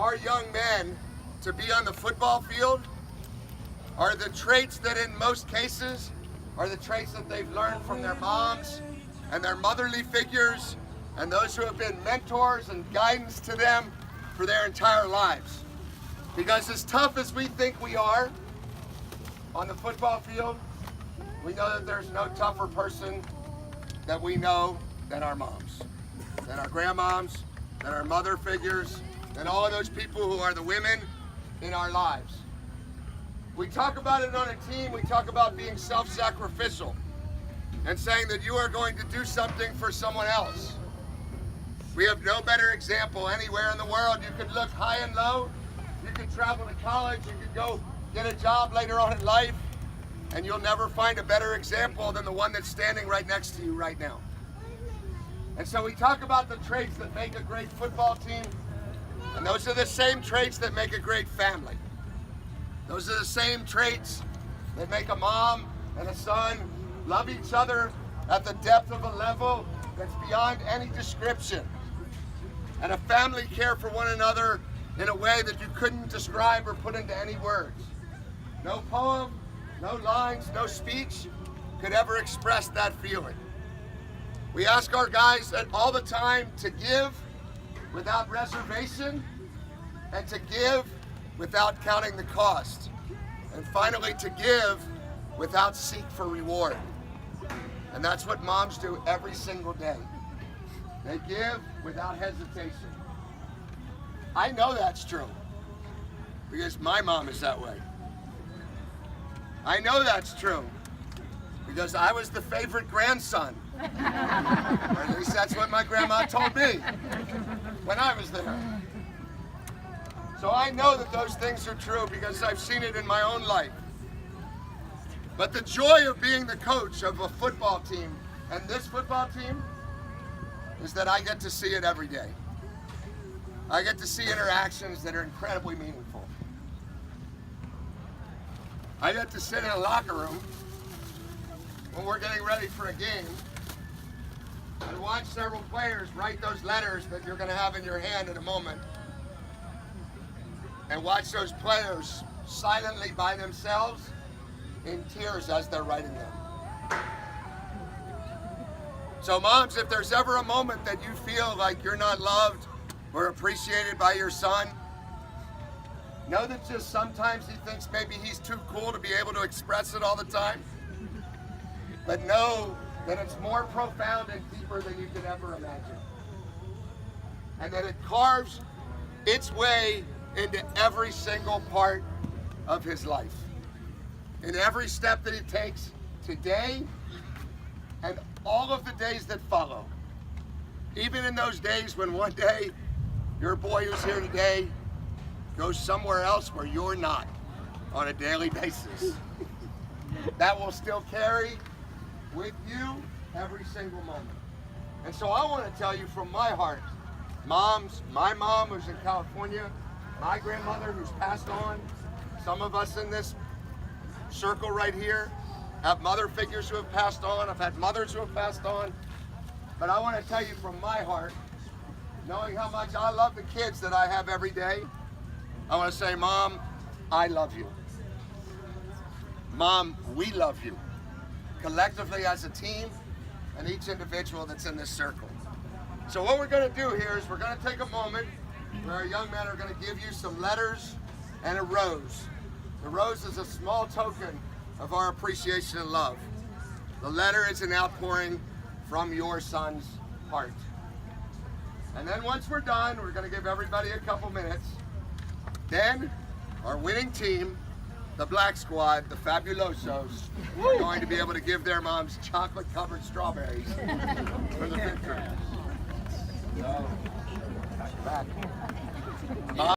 our young men to be on the football field are the traits that in most cases are the traits that they've learned from their moms and their motherly figures and those who have been mentors and guidance to them for their entire lives. Because as tough as we think we are on the football field, we know that there's no tougher person that we know than our moms, than our grandmoms, than our mother figures, than all of those people who are the women in our lives. We talk about it on a team, we talk about being self-sacrificial and saying that you are going to do something for someone else. We have no better example anywhere in the world. You could look high and low, you could travel to college, you could go get a job later on in life, and you'll never find a better example than the one that's standing right next to you right now. And so we talk about the traits that make a great football team, and those are the same traits that make a great family. Those are the same traits that make a mom and a son love each other at the depth of a level that's beyond any description. And a family care for one another in a way that you couldn't describe or put into any words. No poem, no lines, no speech could ever express that feeling. We ask our guys all the time to give without reservation and to give without counting the cost. And finally, to give without seek for reward. And that's what moms do every single day. They give without hesitation. I know that's true because my mom is that way. I know that's true because I was the favorite grandson. Or at least that's what my grandma told me when I was there. So I know that those things are true because I've seen it in my own life. But the joy of being the coach of a football team, and this football team, is that I get to see it every day. I get to see interactions that are incredibly meaningful. I get to sit in a locker room when we're getting ready for a game and watch several players write those letters that you're going to have in your hand in a moment, and watch those players silently by themselves in tears as they're writing them. So moms, if there's ever a moment that you feel like you're not loved or appreciated by your son, know that just sometimes he thinks maybe he's too cool to be able to express it all the time. But know that it's more profound and deeper than you could ever imagine. And that it carves its way into every single part of his life. In every step that he takes today and all of the days that follow. Even in those days when one day your boy who's here today goes somewhere else where you're not on a daily basis. That will still carry with you every single moment. And so I want to tell you from my heart, moms, my mom who's in California, my grandmother who's passed on, some of us in this circle right here have mother figures who have passed on. I've had mothers who have passed on. But I want to tell you from my heart, knowing how much I love the kids that I have every day, I want to say, Mom, I love you. Mom, we love you. Collectively as a team and each individual that's in this circle. So what we're going to do here is we're going to take a moment where our young men are going to give you some letters and a rose. The rose is a small token of our appreciation and love. The letter is an outpouring from your son's heart. And then once we're done, we're going to give everybody a couple minutes. Then our winning team, the Black Squad, the Fabulosos, are going to be able to give their moms chocolate-covered strawberries for the victory. So, back.